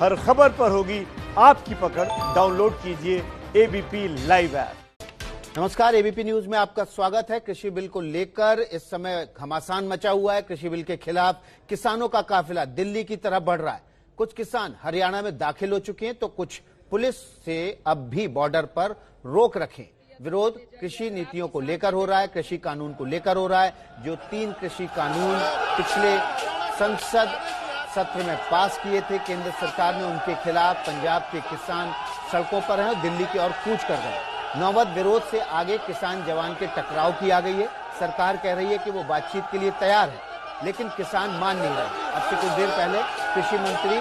हर खबर पर होगी आपकी पकड़। डाउनलोड कीजिए एबीपी लाइव ऐप। नमस्कार, एबीपी न्यूज में आपका स्वागत है। कृषि बिल को लेकर इस समय घमासान मचा हुआ है। कृषि बिल के खिलाफ किसानों का काफिला दिल्ली की तरफ बढ़ रहा है। कुछ किसान हरियाणा में दाखिल हो चुके हैं तो कुछ पुलिस से अब भी बॉर्डर पर रोक रखे। विरोध कृषि नीतियों को लेकर हो रहा है, कृषि कानून को लेकर हो रहा है। जो 3 कृषि कानून पिछले संसद सत्र में पास किए थे केंद्र सरकार ने, उनके खिलाफ पंजाब के किसान सड़कों पर हैं और दिल्ली की ओर कूच कर गए। नौबत विरोध से आगे किसान जवान के टकराव की आ गई है। सरकार कह रही है कि वो बातचीत के लिए तैयार है, लेकिन किसान मान नहीं रहे। अब से कुछ देर पहले कृषि मंत्री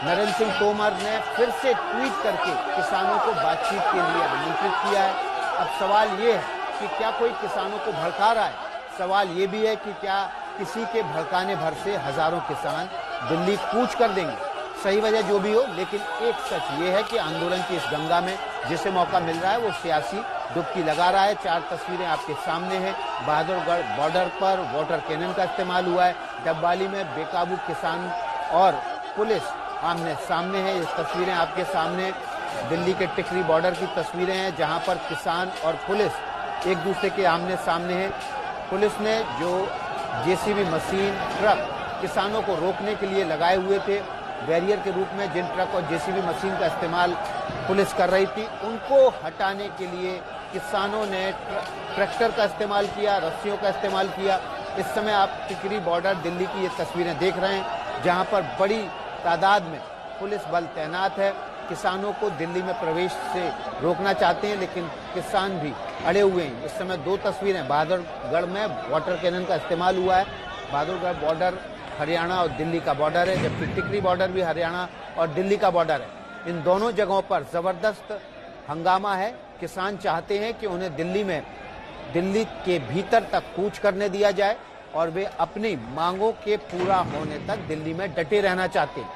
नरेंद्र सिंह तोमर ने फिर से ट्वीट करके किसानों को बातचीत के लिए आमंत्रित किया है। अब सवाल ये है कि क्या कोई किसानों को भड़का रहा है। सवाल ये भी है कि क्या किसी के भड़काने भर से हजारों किसान दिल्ली कूच कर देंगे। सही वजह जो भी हो, लेकिन एक सच ये है कि आंदोलन की इस गंगा में जिसे मौका मिल रहा है वो सियासी डुबकी लगा रहा है। 4 तस्वीरें आपके सामने हैं। बहादुरगढ़ बॉर्डर पर वाटर कैनन का इस्तेमाल हुआ है। डब्बाली में बेकाबू किसान और पुलिस आमने सामने है। इस तस्वीरें आपके सामने दिल्ली के टिकरी बॉर्डर की तस्वीरें हैं, जहां पर किसान और पुलिस एक दूसरे के आमने सामने हैं। पुलिस ने जो जेसीबी मशीन, ट्रक किसानों को रोकने के लिए लगाए हुए थे, बैरियर के रूप में जिन ट्रक और जेसीबी मशीन का इस्तेमाल पुलिस कर रही थी, उनको हटाने के लिए किसानों ने ट्रैक्टर का इस्तेमाल किया, रस्सियों का इस्तेमाल किया। इस समय आप टिकरी बॉर्डर दिल्ली की ये तस्वीरें देख रहे हैं, जहां पर बड़ी तादाद में पुलिस बल तैनात है। किसानों को दिल्ली में प्रवेश से रोकना चाहते हैं, लेकिन किसान भी अड़े हुए हैं। इस समय 2 तस्वीरें, बहादुरगढ़ में वाटर कैनन का इस्तेमाल हुआ है। बहादुरगढ़ बॉर्डर हरियाणा और दिल्ली का बॉर्डर है, जबकि टिकरी बॉर्डर भी हरियाणा और दिल्ली का बॉर्डर है। इन दोनों जगहों पर जबरदस्त हंगामा है। किसान चाहते हैं कि उन्हें दिल्ली के भीतर तक कूच करने दिया जाए और वे अपनी मांगों के पूरा होने तक दिल्ली में डटे रहना चाहते हैं,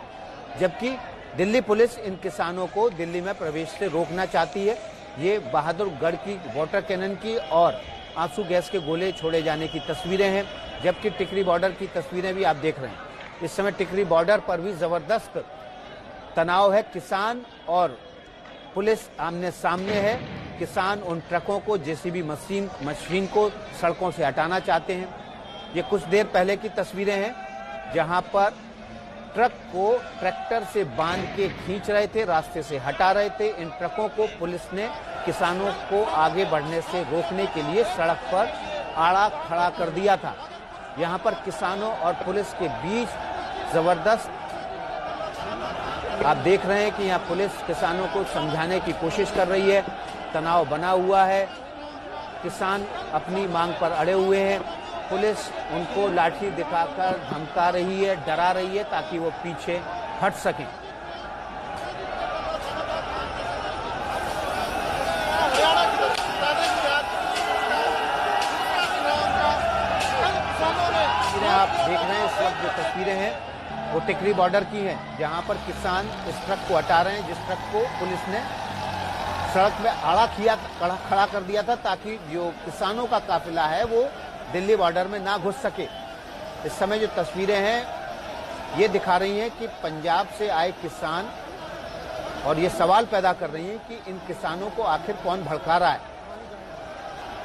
जबकि दिल्ली पुलिस इन किसानों को दिल्ली में प्रवेश से रोकना चाहती है। ये बहादुरगढ़ की वाटर कैनन की और आंसू गैस के गोले छोड़े जाने की तस्वीरें हैं, जबकि टिकरी बॉर्डर की तस्वीरें भी आप देख रहे हैं। इस समय टिकरी बॉर्डर पर भी जबरदस्त तनाव है। किसान और पुलिस आमने सामने है। किसान उन ट्रकों को, जेसीबी मशीन को सड़कों से हटाना चाहते हैं। ये कुछ देर पहले की तस्वीरें हैं, जहां पर ट्रक को ट्रैक्टर से बांध के खींच रहे थे, रास्ते से हटा रहे थे। इन ट्रकों को पुलिस ने किसानों को आगे बढ़ने से रोकने के लिए सड़क पर आड़ा खड़ा कर दिया था। यहां पर किसानों और पुलिस के बीच जबरदस्त आप देख रहे हैं कि यहां पुलिस किसानों को समझाने की कोशिश कर रही है। तनाव बना हुआ है। किसान अपनी मांग पर अड़े हुए हैं। पुलिस उनको लाठी दिखाकर धमका रही है, डरा रही है, ताकि वो पीछे हट सकें। आप देख रहे हैं इस वक्त जो तस्वीरें हैं वो टिकरी बॉर्डर की हैं, जहां पर किसान इस ट्रक को हटा रहे हैं, जिस ट्रक को पुलिस ने सड़क में खड़ा कर दिया था, ताकि जो किसानों का काफिला है वो दिल्ली बॉर्डर में ना घुस सके। इस समय जो तस्वीरें हैं ये दिखा रही हैं कि पंजाब से आए किसान, और ये सवाल पैदा कर रही हैं कि इन किसानों को आखिर कौन भड़का रहा है।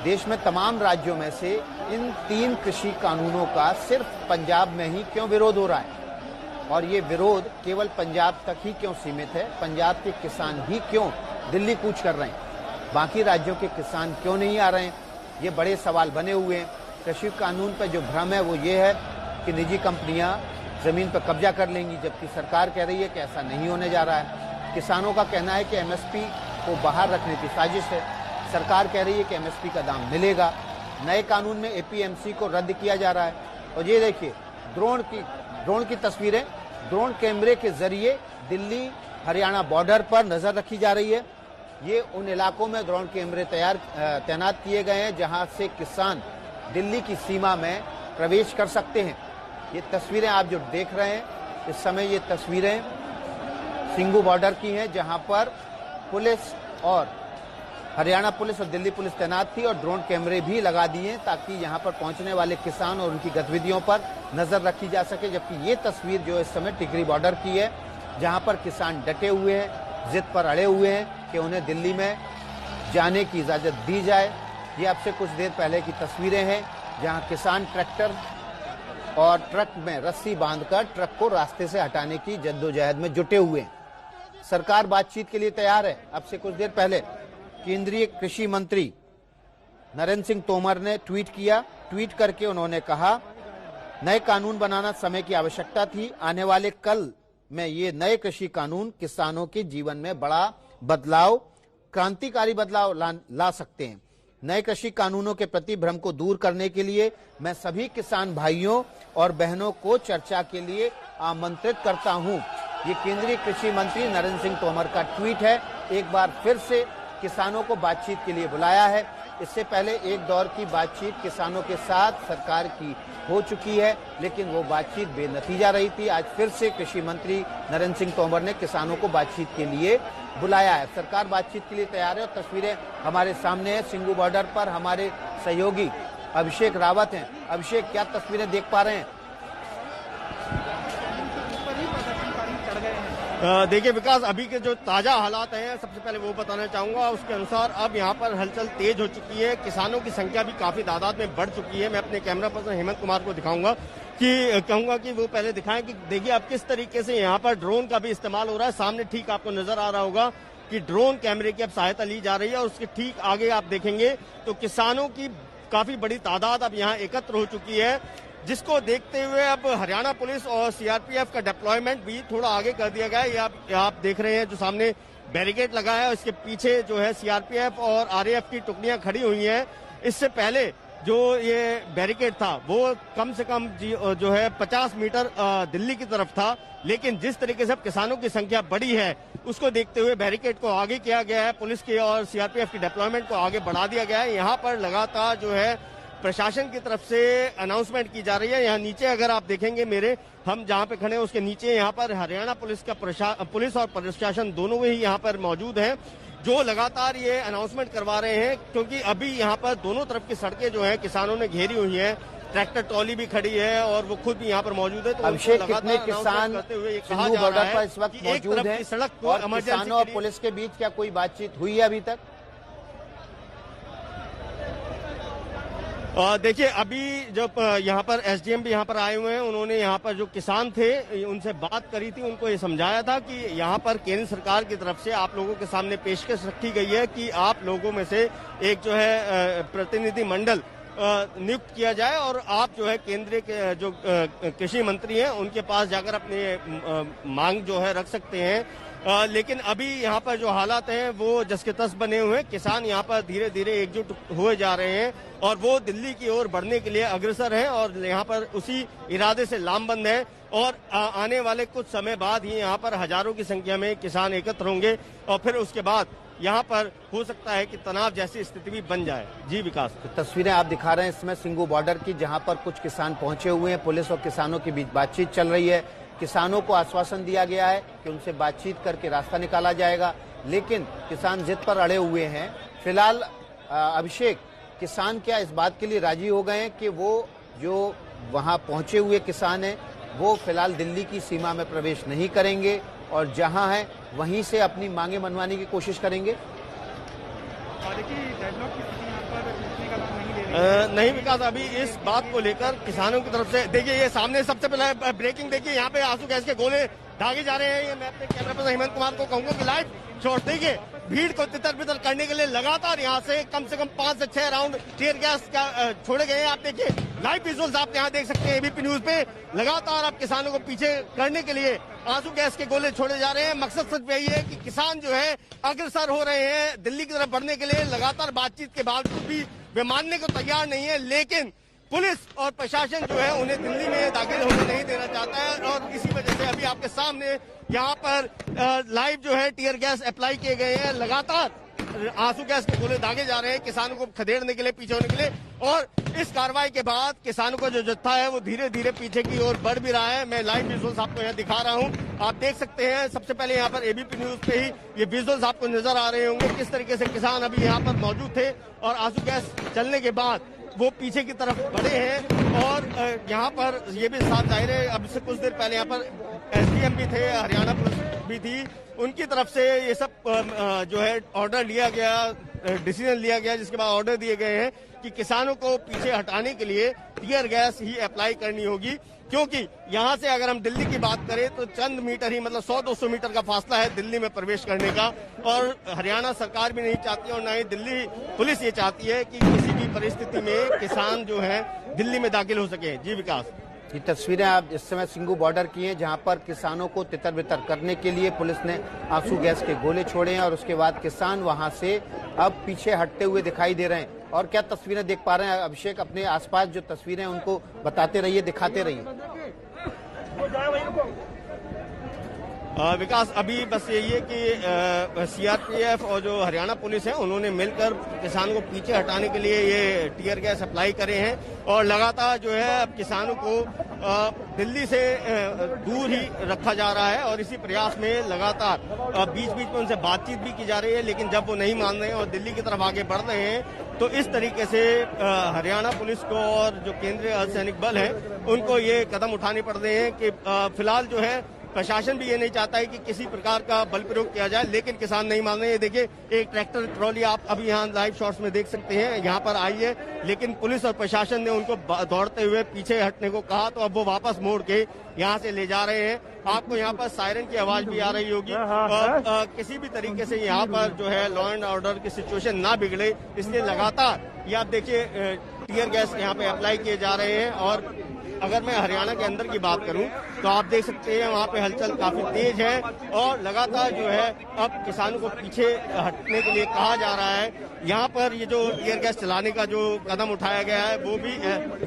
देश में तमाम राज्यों में से इन 3 कृषि कानूनों का सिर्फ पंजाब में ही क्यों विरोध हो रहा है, और ये विरोध केवल पंजाब तक ही क्यों सीमित है। पंजाब के किसान ही क्यों दिल्ली कूच कर रहे हैं, बाकी राज्यों के किसान क्यों नहीं आ रहे हैं, ये बड़े सवाल बने हुए हैं। कृषि कानून पर जो भ्रम है वो ये है कि निजी कंपनियां जमीन पर कब्जा कर लेंगी, जबकि सरकार कह रही है कि ऐसा नहीं होने जा रहा है। किसानों का कहना है कि एमएसपी को बाहर रखने की साजिश है। सरकार कह रही है कि एमएसपी का दाम मिलेगा। नए कानून में एपीएमसी को रद्द किया जा रहा है। और ये देखिए ड्रोन की तस्वीरें, ड्रोन कैमरे के जरिए दिल्ली हरियाणा बॉर्डर पर नजर रखी जा रही है। ये उन इलाकों में ड्रोन कैमरे तैनात किए गए हैं जहां से किसान दिल्ली की सीमा में प्रवेश कर सकते हैं। ये तस्वीरें आप जो देख रहे हैं इस समय, ये तस्वीरें सिंगू बॉर्डर की हैं, जहां पर पुलिस और हरियाणा पुलिस और दिल्ली पुलिस तैनात थी और ड्रोन कैमरे भी लगा दिए ताकि यहां पर पहुंचने वाले किसान और उनकी गतिविधियों पर नजर रखी जा सके। जबकि ये तस्वीर जो इस समय टिकरी बॉर्डर की है, जहां पर किसान डटे हुए हैं, जिद पर अड़े हुए हैं कि उन्हें दिल्ली में जाने की इजाजत दी जाए। ये अब से कुछ देर पहले की तस्वीरें हैं जहां किसान ट्रैक्टर और ट्रक में रस्सी बांधकर ट्रक को रास्ते से हटाने की जद्दोजहद में जुटे हुए हैं। सरकार बातचीत के लिए तैयार है। अब से कुछ देर पहले केंद्रीय कृषि मंत्री नरेंद्र सिंह तोमर ने ट्वीट किया। ट्वीट करके उन्होंने कहा, नए कानून बनाना समय की आवश्यकता थी। आने वाले कल में ये नए कृषि कानून किसानों के जीवन में बड़ा बदलाव, क्रांतिकारी बदलाव ला सकते हैं। नए कृषि कानूनों के प्रति भ्रम को दूर करने के लिए मैं सभी किसान भाइयों और बहनों को चर्चा के लिए आमंत्रित करता हूं। ये केंद्रीय कृषि मंत्री नरेंद्र सिंह तोमर का ट्वीट है। एक बार फिर से किसानों को बातचीत के लिए बुलाया है। इससे पहले एक दौर की बातचीत किसानों के साथ सरकार की हो चुकी है, लेकिन वो बातचीत बेनतीजा रही थी। आज फिर से कृषि मंत्री नरेंद्र सिंह तोमर ने किसानों को बातचीत के लिए बुलाया है। सरकार बातचीत के लिए तैयार है और तस्वीरें हमारे सामने है। सिंगू बॉर्डर पर हमारे सहयोगी अभिषेक रावत हैं। अभिषेक, क्या तस्वीरें देख पा रहे हैं? देखिए विकास, अभी के जो ताजा हालात हैं सबसे पहले वो बताना चाहूंगा। उसके अनुसार अब यहाँ पर हलचल तेज हो चुकी है। किसानों की संख्या भी काफी तादाद में बढ़ चुकी है। मैं अपने कैमरा पर्सन हेमंत कुमार को दिखाऊंगा कि कहूंगा कि वो पहले दिखाएं कि देखिए अब किस तरीके से यहाँ पर ड्रोन का भी इस्तेमाल हो रहा है। सामने ठीक आपको नजर आ रहा होगा कि ड्रोन कैमरे की अब सहायता ली जा रही है और उसके ठीक आगे आप देखेंगे तो किसानों की काफी बड़ी तादाद अब यहाँ एकत्र हो चुकी है, जिसको देखते हुए अब हरियाणा पुलिस और सीआरपीएफ का डिप्लॉयमेंट भी थोड़ा आगे कर दिया गया है। ये आप देख रहे हैं जो सामने बैरिकेड लगा है, इसके पीछे जो है सीआरपीएफ और आरएएफ की टुकड़ियां खड़ी हुई हैं। इससे पहले जो ये बैरिकेड था वो कम से कम जो है 50 मीटर दिल्ली की तरफ था, लेकिन जिस तरीके से अब किसानों की संख्या बढ़ी है उसको देखते हुए बैरिकेड को आगे किया गया है। पुलिस की और सीआरपीएफ की डिप्लॉयमेंट को आगे बढ़ा दिया गया है। यहाँ पर लगातार जो है प्रशासन की तरफ से अनाउंसमेंट की जा रही है। यहाँ नीचे अगर आप देखेंगे हम जहाँ पे खड़े हैं उसके नीचे यहाँ पर हरियाणा पुलिस और प्रशासन दोनों ही यहाँ पर मौजूद हैं, जो लगातार ये अनाउंसमेंट करवा रहे हैं, क्योंकि अभी यहाँ पर दोनों तरफ की सड़कें जो है किसानों ने घेरी हुई हैं। ट्रैक्टर ट्रॉली भी खड़ी है और वो खुद भी यहाँ पर मौजूद है। तो अभिषेक, कितने किसान सिंगू बॉर्डर पर इस वक्त मौजूद हैं सड़क और किसानों और पुलिस के बीच क्या कोई बातचीत हुई है अभी तक? देखिए अभी जब यहाँ पर एसडीएम भी यहाँ पर आए हुए हैं, उन्होंने यहाँ पर जो किसान थे उनसे बात करी थी, उनको ये समझाया था कि यहाँ पर केंद्र सरकार की तरफ से आप लोगों के सामने पेशकश रखी गई है कि आप लोगों में से एक जो है प्रतिनिधि मंडल नियुक्त किया जाए और आप जो है केंद्रीय के जो कृषि मंत्री हैं उनके पास जाकर अपने मांग जो है रख सकते हैं। लेकिन अभी यहाँ पर जो हालात हैं वो जस के तस बने हुए हैं। किसान यहाँ पर धीरे धीरे एकजुट हुए जा रहे हैं और वो दिल्ली की ओर बढ़ने के लिए अग्रसर हैं और यहाँ पर उसी इरादे से लामबंद है और आने वाले कुछ समय बाद ही यहाँ पर हजारों की संख्या में किसान एकत्र होंगे और फिर उसके बाद यहाँ पर हो सकता है कि तनाव जैसी स्थिति भी बन जाए। जी विकास, तो तस्वीरें आप दिखा रहे हैं इसमें सिंगू बॉर्डर की, जहाँ पर कुछ किसान पहुंचे हुए हैं। पुलिस और किसानों के बीच बातचीत चल रही है। किसानों को आश्वासन दिया गया है कि उनसे बातचीत करके रास्ता निकाला जाएगा, लेकिन किसान जिद पर अड़े हुए हैं। फिलहाल अभिषेक, किसान क्या इस बात के लिए राजी हो गए हैं कि वो जो वहां पहुंचे हुए किसान हैं वो फिलहाल दिल्ली की सीमा में प्रवेश नहीं करेंगे और जहां है वहीं से अपनी मांगे मनवाने की कोशिश करेंगे? नहीं विकास, अभी इस बात को लेकर किसानों की तरफ से देखिए ये सामने सबसे पहले ब्रेकिंग देखिए, यहाँ पे आंसू गैस के गोले दागे जा रहे हैं। ये मैं अपने कैमरा पर्सन हेमंत कुमार को कहूंगा कि लाइव शॉट देखिए। भीड़ को तितर बितर करने के लिए लगातार यहाँ से कम 5 से 6 राउंड टीयर गैस का छोड़े गए हैं। आप देखिए लाइव विजुअल्स आप यहाँ देख सकते हैं एबीपी न्यूज पे। लगातार आप किसानों को पीछे करने के लिए आंसू गैस के गोले छोड़े जा रहे हैं। मकसद सिर्फ यही है कि किसान जो है अग्रसर हो रहे हैं दिल्ली की तरफ बढ़ने के लिए। लगातार बातचीत के बावजूद भी वे मानने को तैयार नहीं है, लेकिन पुलिस और प्रशासन जो है उन्हें दिल्ली में दाखिल होने नहीं देना चाहता है और इसी वजह से अभी आपके सामने यहाँ पर लाइव जो है टीयर गैस अप्लाई किए गए हैं। लगातार आंसू गैस के गोले दागे जा रहे हैं किसानों को खदेड़ने के लिए, पीछे होने के लिए। और इस कार्रवाई के बाद किसानों का जो जत्था है वो धीरे धीरे पीछे की ओर बढ़ भी रहा है। मैं लाइव विजुअल्स आपको यहाँ दिखा रहा हूँ, आप देख सकते हैं। सबसे पहले यहाँ पर एबीपी न्यूज पे ही ये विजुअल्स आपको नजर आ रहे होंगे किस तरीके से किसान अभी यहाँ पर मौजूद थे और आंसू गैस चलने के बाद वो पीछे की तरफ बढ़े हैं और यहाँ पर ये भी साफ जाहिर है, अब से कुछ देर पहले यहाँ पर एसडीएम भी थे, हरियाणा पुलिस भी थी, उनकी तरफ से ये सब जो है ऑर्डर लिया गया, डिसीजन लिया गया, जिसके बाद ऑर्डर दिए गए हैं कि किसानों को पीछे हटाने के लिए टियर गैस ही अप्लाई करनी होगी, क्योंकि यहाँ से अगर हम दिल्ली की बात करें तो चंद मीटर ही, मतलब 100-200 मीटर का फासला है दिल्ली में प्रवेश करने का, और हरियाणा सरकार भी नहीं चाहती और न ही दिल्ली पुलिस ये चाहती है कि किसी भी परिस्थिति में किसान जो है दिल्ली में दाखिल हो सके। जी विकास, ये तस्वीरें आप इस समय सिंगू बॉर्डर की हैं, जहां पर किसानों को तितर बितर करने के लिए पुलिस ने आंसू गैस के गोले छोड़े हैं और उसके बाद किसान वहां से अब पीछे हटते हुए दिखाई दे रहे हैं। और क्या तस्वीरें देख पा रहे हैं अभिषेक, अपने आसपास जो तस्वीरें हैं उनको बताते रहिए, दिखाते रहिए। विकास, अभी बस यही है कि सीआरपीएफ और जो हरियाणा पुलिस है उन्होंने मिलकर किसानों को पीछे हटाने के लिए ये टियर गैस अप्लाई करे हैं और लगातार जो है अब किसानों को दिल्ली से दूर ही रखा जा रहा है और इसी प्रयास में लगातार बीच बीच में उनसे बातचीत भी की जा रही है, लेकिन जब वो नहीं मान रहे हैं और दिल्ली की तरफ आगे बढ़ रहे हैं तो इस तरीके से हरियाणा पुलिस को और जो केंद्रीय अर्धसैनिक बल है उनको ये कदम उठाने पड़ रहे हैं कि फिलहाल जो है प्रशासन भी ये नहीं चाहता है कि किसी प्रकार का बल प्रयोग किया जाए, लेकिन किसान नहीं मान रहे हैं। देखिए, एक ट्रैक्टर ट्रॉली आप अभी यहाँ लाइव शॉट्स में देख सकते हैं, यहाँ पर आई है, लेकिन पुलिस और प्रशासन ने उनको दौड़ते हुए पीछे हटने को कहा तो अब वो वापस मोड़ के यहाँ से ले जा रहे हैं। आपको यहाँ पर सायरन की आवाज भी आ रही होगी और किसी भी तरीके से यहाँ पर जो है लॉ एंड ऑर्डर की सिचुएशन ना बिगड़े, इसलिए लगातार ये आप देखिए टियर गैस यहाँ पे अप्लाई किए जा रहे हैं। और अगर मैं हरियाणा के अंदर की बात करूं तो आप देख सकते हैं वहाँ पे हलचल काफी तेज है और लगातार जो है अब किसानों को पीछे हटने के लिए कहा जा रहा है। यहाँ पर ये जो टियर गैस चलाने का जो कदम उठाया गया है वो भी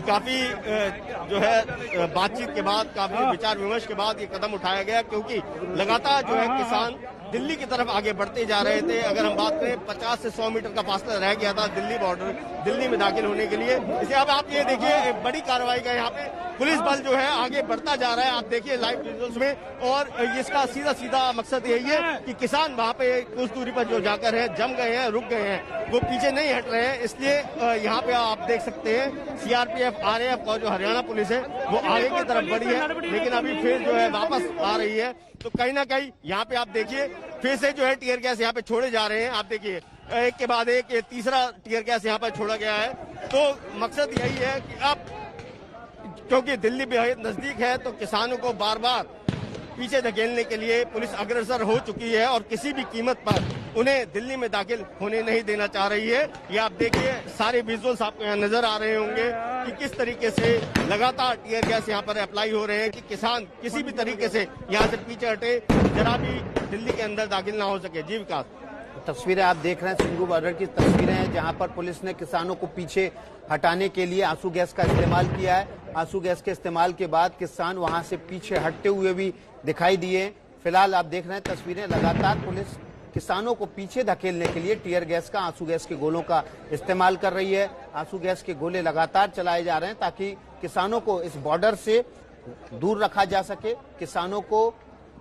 काफी जो है बातचीत के बाद, काफी विचार विमर्श के बाद ये कदम उठाया गया, क्योंकि लगातार जो है किसान दिल्ली की तरफ आगे बढ़ते जा रहे थे। अगर हम बात करें 50 से 100 मीटर का फासला रह गया था दिल्ली बॉर्डर, दिल्ली में दाखिल होने के लिए। इसे अब आप ये देखिए बड़ी कार्रवाई का यहाँ पे पुलिस बल जो है आगे बढ़ता जा रहा है, आप देखिए लाइव विजुअल्स में, और इसका सीधा सीधा मकसद यही है कि किसान वहाँ पे कुछ दूरी पर जो जाकर है जम गए हैं, रुक गए हैं, वो पीछे नहीं हट रहे हैं। इसलिए यहाँ पे आप देख सकते हैं सीआरपीएफ, आरएएफ और जो हरियाणा पुलिस है वो आगे की तरफ बढ़ी है, लेकिन अभी फिर जो है वापस आ रही है। तो कहीं ना कहीं यहाँ पे आप देखिए फिर से जो है टियर गैस यहाँ पे छोड़े जा रहे हैं। आप देखिए एक के बाद एक तीसरा टियर गैस यहाँ पर छोड़ा गया है। तो मकसद यही है कि अब क्योंकि दिल्ली बेहद नजदीक है तो किसानों को बार बार पीछे धकेलने के लिए पुलिस अग्रसर हो चुकी है और किसी भी कीमत पर उन्हें दिल्ली में दाखिल होने नहीं देना चाह रही है। ये आप देखिए सारे विजुअल्स आपको यहाँ नजर आ रहे होंगे कि किस तरीके से लगातार टियर गैस यहाँ पर अप्लाई हो रहे हैं कि किसान किसी भी तरीके से यहाँ से पीछे हटे, जरा भी दिल्ली के अंदर दाखिल ना हो सके। जी विकास, तस्वीरें आप देख रहे हैं सिंगू बॉर्डर की तस्वीरें हैं, जहां पर पुलिस ने किसानों को पीछे हटाने के लिए आंसू गैस का इस्तेमाल किया है। आंसू गैस के इस्तेमाल के बाद किसान वहां से पीछे हटते हुए भी दिखाई दिए। फिलहाल आप देख रहे हैं तस्वीरें, लगातार पुलिस किसानों को पीछे धकेलने के लिए टियर गैस का, आंसू गैस के गोलों का इस्तेमाल कर रही है। आंसू गैस के गोले लगातार चलाए जा रहे हैं ताकि किसानों को इस बॉर्डर से दूर रखा जा सके, किसानों को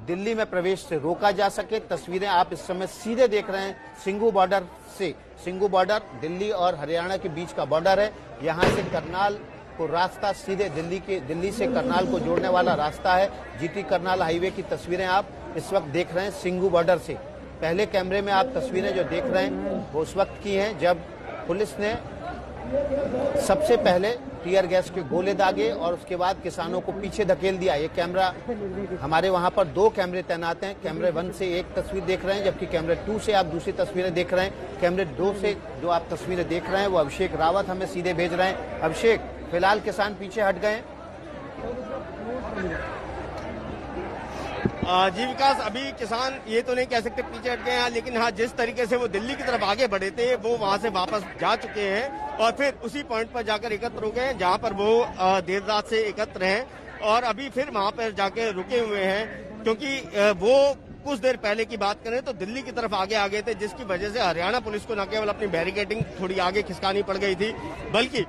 दिल्ली में प्रवेश से रोका जा सके। तस्वीरें आप इस समय सीधे देख रहे हैं सिंगू बॉर्डर से। सिंगू बॉर्डर दिल्ली और हरियाणा के बीच का बॉर्डर है। यहाँ से करनाल को रास्ता सीधे दिल्ली से करनाल को जोड़ने वाला रास्ता है। जीटी करनाल हाईवे की तस्वीरें आप इस वक्त देख रहे हैं सिंगू बॉर्डर से। पहले कैमरे में आप तस्वीरें जो देख रहे हैं वो उस वक्त की हैं जब पुलिस ने सबसे पहले टियर गैस के गोले दागे और उसके बाद किसानों को पीछे धकेल दिया। ये कैमरा, हमारे वहां पर 2 कैमरे तैनात हैं। कैमरे 1 से एक तस्वीर देख रहे हैं, जबकि कैमरे 2 से आप दूसरी तस्वीरें देख रहे हैं। कैमरे 2 से जो आप तस्वीरें देख रहे हैं वो अभिषेक रावत हमें सीधे भेज रहे हैं। अभिषेक, फिलहाल किसान पीछे हट गए। जी विकास, अभी किसान ये तो नहीं कह सकते पीछे हट गए हैं, लेकिन हाँ जिस तरीके से वो दिल्ली की तरफ आगे बढ़े थे वो वहां से वापस जा चुके हैं और फिर उसी पॉइंट पर जाकर एकत्र हो गए हैं जहां पर वो देर रात से एकत्र हैं और अभी फिर वहां पर जाकर रुके हुए हैं, क्योंकि वो कुछ देर पहले की बात करें तो दिल्ली की तरफ आगे आ गए थे, जिसकी वजह से हरियाणा पुलिस को न केवल अपनी बैरिकेडिंग थोड़ी आगे खिसकानी पड़ गई थी, बल्कि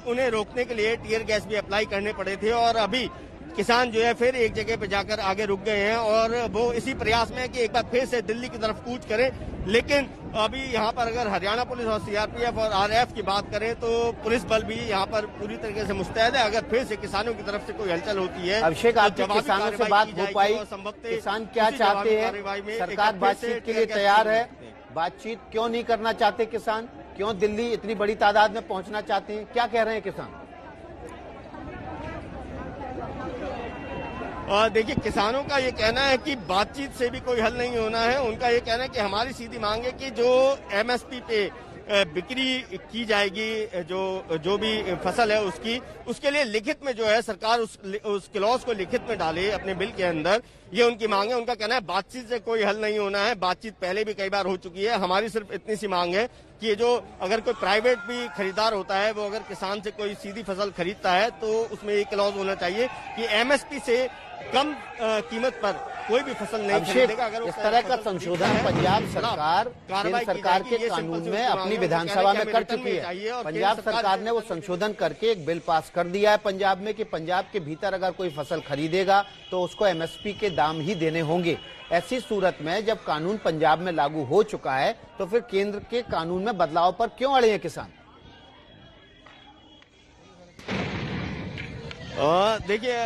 उन्हें रोकने के लिए टियर गैस भी अप्लाई करने पड़े थे। और अभी किसान जो है फिर एक जगह पे जाकर आगे रुक गए हैं और वो इसी प्रयास में है कि एक बार फिर से दिल्ली की तरफ कूच करें। लेकिन अभी यहाँ पर अगर हरियाणा पुलिस और सीआरपीएफ और आरएएफ की बात करें तो पुलिस बल भी यहाँ पर पूरी तरीके से मुस्तैद है। अगर फिर से किसानों की तरफ से कोई हलचल होती है, अभिषेक, आपके किसानों से बात हो पाई, किसान क्या चाहते हैं? सरकार बातचीत के लिए तैयार है, बातचीत क्यों नहीं करना चाहते किसान? क्यों दिल्ली इतनी बड़ी तादाद में पहुंचना चाहते हैं? क्या कह रहे हैं किसान? देखिए, किसानों का ये कहना है कि बातचीत से भी कोई हल नहीं होना है। उनका ये कहना है कि हमारी सीधी मांग है कि जो एमएसपी पे बिक्री की जाएगी, जो भी फसल है उसके लिए लिखित में जो है सरकार उस क्लॉज को लिखित में डाले अपने बिल के अंदर। ये उनकी मांग है। उनका कहना है बातचीत से कोई हल नहीं होना है। बातचीत पहले भी कई बार हो चुकी है। हमारी सिर्फ इतनी सी मांग है कि ये जो अगर कोई प्राइवेट भी खरीदार होता है, वो अगर किसान से कोई सीधी फसल खरीदता है तो उसमें ये क्लॉज होना चाहिए कि एमएसपी से कम कीमत पर कोई भी फसल नहीं खरीदेगा। अगर इस तरह का संशोधन पंजाब सरकार केंद्र सरकार के कानून में अपनी विधानसभा में कर चुकी है। पंजाब सरकार ने वो संशोधन करके एक बिल पास कर दिया है पंजाब में कि पंजाब के भीतर अगर कोई फसल खरीदेगा तो उसको एमएसपी के दाम ही देने होंगे। ऐसी सूरत में जब कानून पंजाब में लागू हो चुका है तो फिर केंद्र के कानून में बदलाव पर क्यों अड़े हैं किसान? देखिए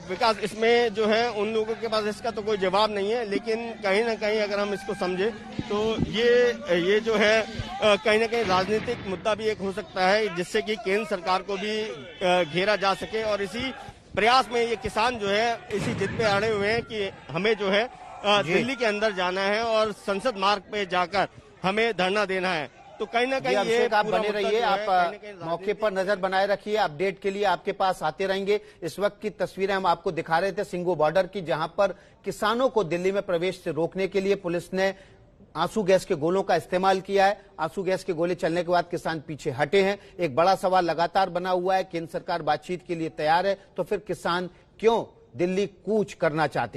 विकास, इसमें जो है उन लोगों के पास इसका तो कोई जवाब नहीं है, लेकिन कहीं ना कहीं अगर हम इसको समझे तो ये जो है कहीं ना कहीं राजनीतिक मुद्दा भी एक हो सकता है जिससे कि केंद्र सरकार को भी घेरा जा सके। और इसी प्रयास में ये किसान जो है इसी जिद पे अड़े हुए हैं कि हमें जो है दिल्ली के अंदर जाना है और संसद मार्ग पे जाकर हमें धरना देना है। तो कहीं ना कहीं अभिषेक, आप बने रहिए, आप मौके पर नजर बनाए रखिए। अपडेट के लिए आपके पास आते रहेंगे। इस वक्त की तस्वीरें हम आपको दिखा रहे थे सिंगो बॉर्डर की, जहां पर किसानों को दिल्ली में प्रवेश से रोकने के लिए पुलिस ने आंसू गैस के गोलों का इस्तेमाल किया है। आंसू गैस के गोले चलने के बाद किसान पीछे हटे हैं। एक बड़ा सवाल लगातार बना हुआ है, केंद्र सरकार बातचीत के लिए तैयार है तो फिर किसान क्यों दिल्ली कूच करना चाहते हैं?